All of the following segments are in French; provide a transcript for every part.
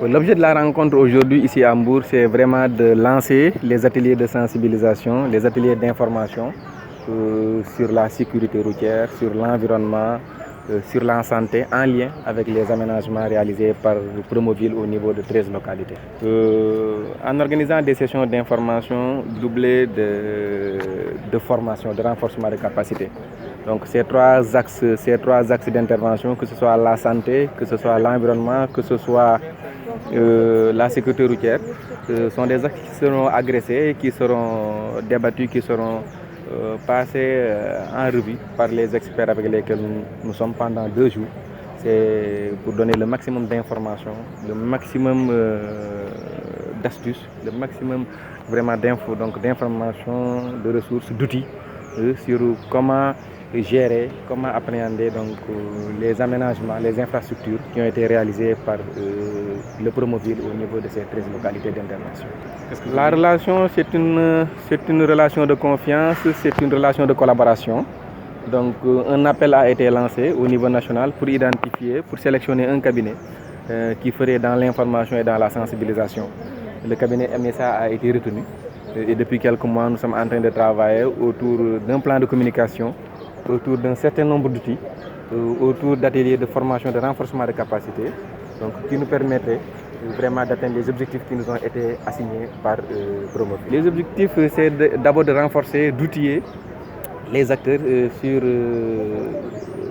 L'objet de la rencontre aujourd'hui ici à Mbour, c'est vraiment de lancer les ateliers de sensibilisation, les ateliers d'information sur la sécurité routière, sur l'environnement, sur la santé, en lien avec les aménagements réalisés par Promoville au niveau de 13 localités. En organisant des sessions d'information doublées de formation, de renforcement de capacité. Donc ces trois axes d'intervention, que ce soit la santé, que ce soit l'environnement, que ce soit la sécurité routière, sont des axes qui seront agressés, qui seront débattus, qui seront passés en revue par les experts avec lesquels nous sommes pendant 2 jours. C'est pour donner le maximum d'informations, le maximum d'astuces, le maximum vraiment d'infos, donc d'informations, de ressources, d'outils sur comment gérer, comment appréhender donc, les aménagements, les infrastructures qui ont été réalisées par le Promoville au niveau de ces 13 localités d'intervention. La relation, c'est une relation de confiance, c'est une relation de collaboration. Donc un appel a été lancé au niveau national pour identifier, pour sélectionner un cabinet qui ferait dans l'information et dans la sensibilisation. Le cabinet MSA a été retenu et depuis quelques mois, nous sommes en train de travailler autour d'un plan de communication, autour d'un certain nombre d'outils, autour d'ateliers de formation, de renforcement de capacités, donc qui nous permettraient vraiment d'atteindre les objectifs qui nous ont été assignés par Promoville. Les objectifs, c'est d'abord de renforcer, d'outiller les acteurs sur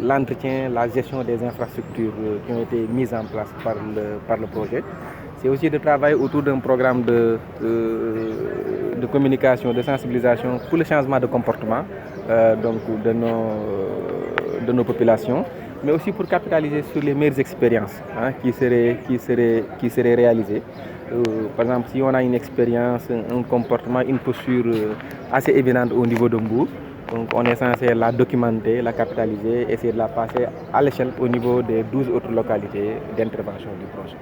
l'entretien, la gestion des infrastructures qui ont été mises en place par le projet. C'est aussi de travailler autour d'un programme de communication, de sensibilisation pour le changement de comportement donc de nos populations, mais aussi pour capitaliser sur les meilleures expériences qui seraient réalisées. Par exemple, si on a une expérience, un comportement, une posture assez évidente au niveau de Mbour, donc on est censé la documenter, la capitaliser, essayer de la passer à l'échelle au niveau des 12 autres localités d'intervention du projet.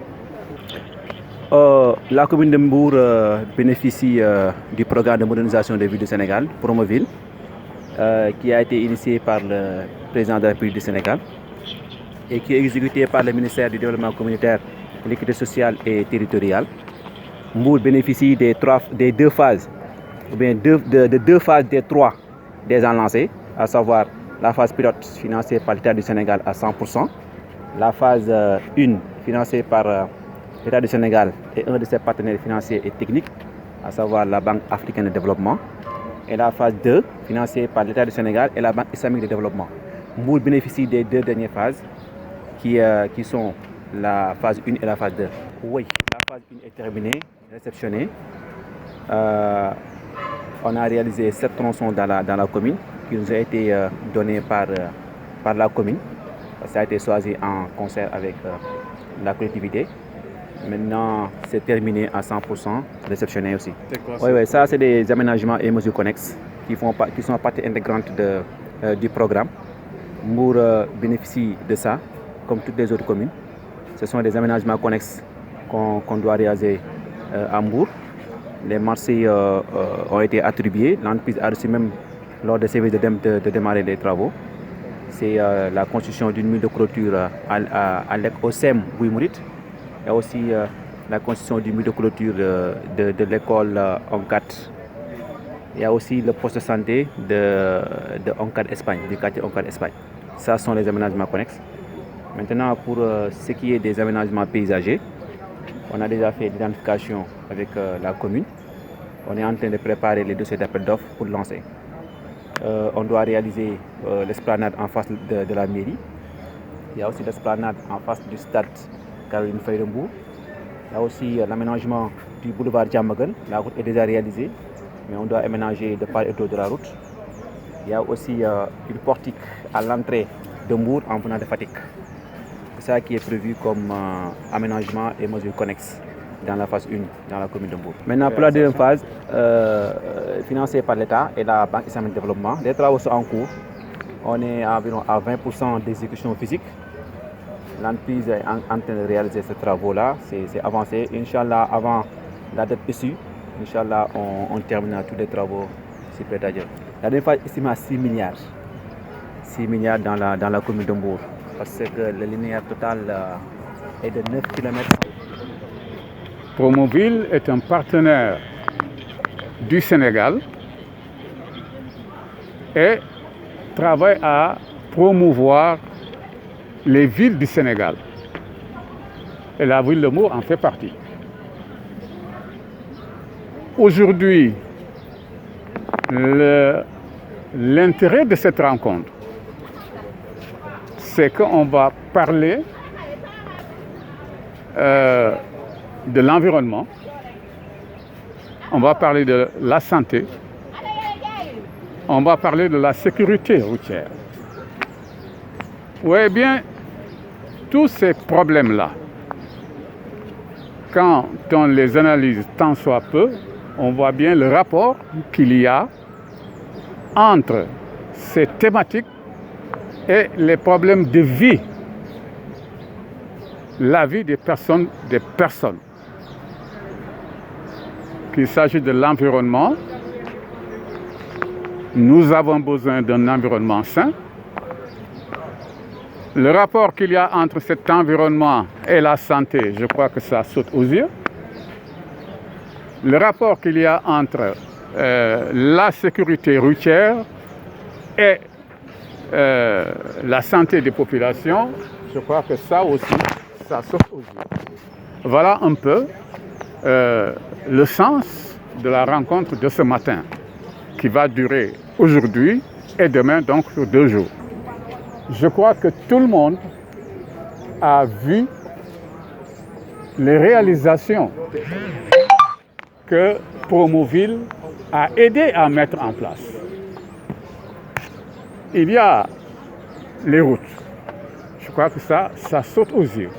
La commune de Mbour bénéficie du programme de modernisation des villes du Sénégal, Promoville, qui a été initié par le président de la République du Sénégal et qui est exécuté par le ministère du Développement communautaire, de l'équité sociale et territoriale. Mbour bénéficie des 2 phases, ou bien de 2 phases des 3 déjà lancées, à savoir la phase pilote financée par l'État du Sénégal à 100%, la phase 1 financée par l'État du Sénégal et un de ses partenaires financiers et techniques, à savoir la Banque africaine de développement, et la phase 2 financée par l'État du Sénégal et la Banque islamique de développement. Mbour bénéficie des 2 dernières phases qui sont la phase 1 et la phase 2. Oui, la phase 1 est terminée, réceptionnée. On a réalisé 7 tronçons dans la commune qui nous a été donnés par la commune. Ça a été choisi en concert avec la collectivité. Maintenant, c'est terminé à 100%, réceptionné aussi. Oui, ça, c'est des aménagements et mesures connexes qui sont partie intégrante du programme. Mbour bénéficie de ça, comme toutes les autres communes. Ce sont des aménagements connexes qu'on doit réaliser à Mbour. Les marchés ont été attribués. L'entreprise a reçu même lors des services de démarrer les travaux. C'est la construction d'une mur de clôture au SEM Bouy-Mourit. Il y a aussi la construction du mur de clôture de l'école ONCAD. Il y a aussi le poste de santé de ONCAD Espagne, du quartier ONCAD Espagne. Ça sont les aménagements connexes. Maintenant, pour ce qui est des aménagements paysagers, on a déjà fait l'identification avec la commune. On est en train de préparer les dossiers d'appel d'offres pour lancer. On doit réaliser l'esplanade en face de la mairie. Il y a aussi l'esplanade en face du stade Caroline Faye de Mbour. Il y a aussi l'aménagement du boulevard Diamaguène. La route est déjà réalisée, mais on doit aménager de part et d'autre de la route. Il y a aussi une portique à l'entrée de Mbour en venant de Fatick. C'est ça qui est prévu comme aménagement et mesures connexes dans la phase 1, dans la commune de Mbour. Maintenant, pour la deuxième phase, financée par l'État et la Banque islamique de développement, les travaux sont en cours. On est environ à 20% d'exécution physique. L'entreprise est en train de réaliser ces travaux-là. C'est avancé. Inch'Allah, avant la date issue, Inch'Allah, on terminera tous les travaux si près d'ailleurs. La deuxième phase est estimée à 6 milliards. 6 milliards dans la commune de Mbour. Parce que le linéaire total est de 9 km Promoville est un partenaire du Sénégal et travaille à promouvoir les villes du Sénégal. Et la ville de Mbour en fait partie. Aujourd'hui, l'intérêt de cette rencontre, c'est qu'on va parler de l'environnement, on va parler de la santé, on va parler de la sécurité routière. Oui, bien, tous ces problèmes-là, quand on les analyse tant soit peu, on voit bien le rapport qu'il y a entre ces thématiques et les problèmes de vie, la vie des personnes, Qu'il s'agit de l'environnement, nous avons besoin d'un environnement sain. Le rapport qu'il y a entre cet environnement et la santé, je crois que ça saute aux yeux. Le rapport qu'il y a entre la sécurité routière et la santé des populations, je crois que ça aussi, ça saute aux yeux. Voilà un peu le sens de la rencontre de ce matin, qui va durer aujourd'hui et demain, donc sur 2 jours. Je crois que tout le monde a vu les réalisations que Promoville a aidé à mettre en place. Il y a les routes. Je crois que ça saute aux yeux.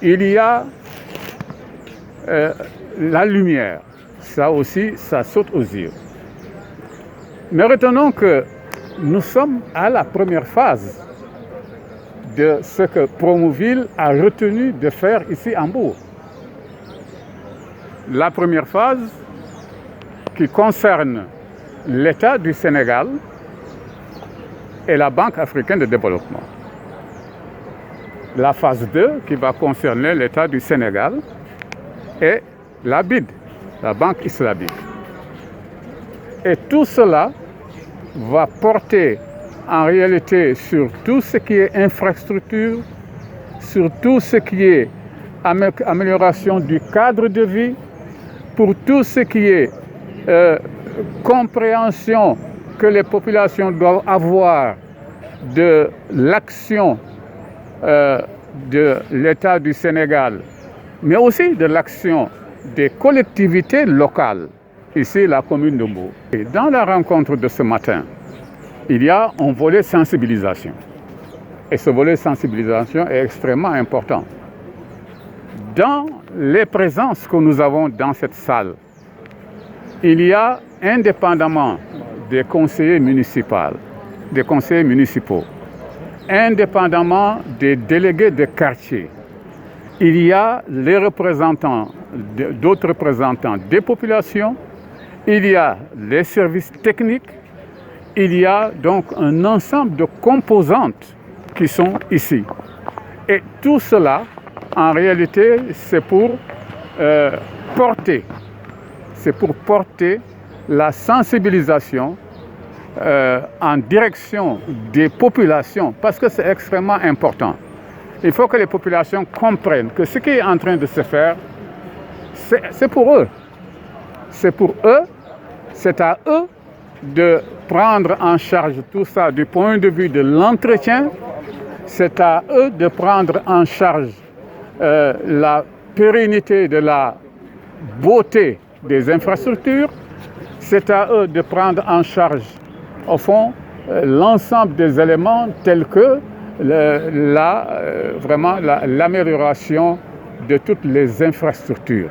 Il y a la lumière. Ça aussi, ça saute aux yeux. Mais retenons que nous sommes à la première phase de ce que Promoville a retenu de faire ici à Mbour. La première phase qui concerne l'État du Sénégal et la Banque africaine de développement. La phase 2 qui va concerner l'État du Sénégal et la BID, la Banque islamique. Et tout cela va porter en réalité sur tout ce qui est infrastructure, sur tout ce qui est amélioration du cadre de vie, pour tout ce qui est compréhension que les populations doivent avoir de l'action de l'État du Sénégal, mais aussi de l'action des collectivités locales, ici la commune de Mbour. Et dans la rencontre de ce matin, il y a un volet sensibilisation. Et ce volet sensibilisation est extrêmement important. Dans les présences que nous avons dans cette salle, il y a, indépendamment des conseillers municipaux, indépendamment des délégués de quartier, il y a les représentants, d'autres représentants des populations, il y a les services techniques, il y a donc un ensemble de composantes qui sont ici. Et tout cela, en réalité, c'est pour porter la sensibilisation en direction des populations, parce que c'est extrêmement important. Il faut que les populations comprennent que ce qui est en train de se faire, c'est pour eux. C'est pour eux, c'est à eux de prendre en charge tout ça du point de vue de l'entretien. C'est à eux de prendre en charge la pérennité de la beauté des infrastructures. C'est à eux de prendre en charge, au fond, l'ensemble des éléments tels que vraiment l'amélioration de toutes les infrastructures.